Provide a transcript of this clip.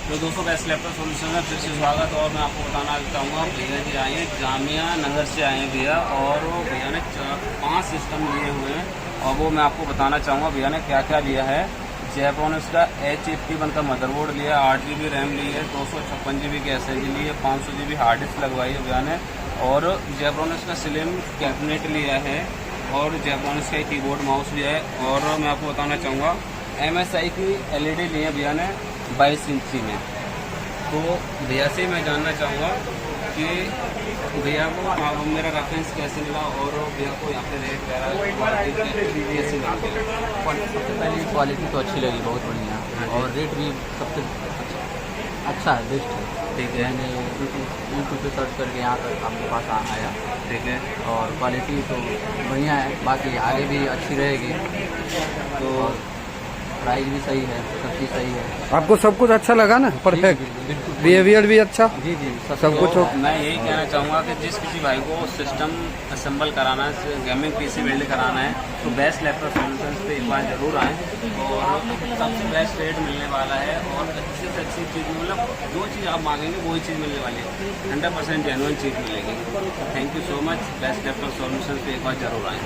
तो दोस्तों best laptop solution में फिर से स्वागत। और मैं आपको बताना चाहूँगा, भैया जी आए हैं जामिया नगर से आए हैं भैया, और वो भैया ने 5 सिस्टम लिए हुए हैं और वो मैं आपको बताना चाहूँगा भैया ने क्या क्या लिया है। जेब्रॉनिक्स का H81 का मदरबोर्ड लिया, 8 GB रैम ली है, 256 GB की SSD ली है, 500 GB हार्ड डिस्क लगवाई है भैया ने, और जेब्रॉनिक्स का स्लिम कैबिनेट लिया है, और जेब्रॉनिक्स का कीबोर्ड माउस लिया है। और मैं आपको बताना चाहूँगा MSI की LED ली है भैया ने 22 इंची में। तो भैया से मैं जानना चाहूँगा कि भैया को मेरा रेफरेंस कैसे मिला और भैया को यहाँ पे रेट वगैरह कैसे मिला। सबसे पहले क्वालिटी तो अच्छी लगी, बहुत बढ़िया, और रेट भी सबसे अच्छा है, बेस्ट है। ठीक है, मैंने यूट्यूब पे सर्च करके यहाँ तक आपके पास आया। ठीक है, और क्वालिटी तो बढ़िया है, बाकी आगे भी अच्छी रहेगी। तो प्राइस भी सही है, सब चीज़ सही है। आपको सब कुछ अच्छा लगा ना? परफेक्ट, बिल्कुल बिहेवियर भी अच्छा, जी जी सब कुछ तो हो। मैं यही कहना चाहूँगा कि जिस किसी भाई को सिस्टम असेंबल कराना है, गेमिंग PC बिल्ड कराना है, तो बेस्ट लैपटॉप सॉल्यूशंस पे एक बार जरूर आएँ। और सबसे बेस्ट रेट मिलने वाला है, और अच्छी से अच्छी चीज़, मतलब जो चीज़ आप मांगेंगे वही चीज़ मिलने वाली है, 100% जेन्युइन चीज़ मिलेगी। Thank you so much. Best laptop solutions पे एक बार जरूर आएँ।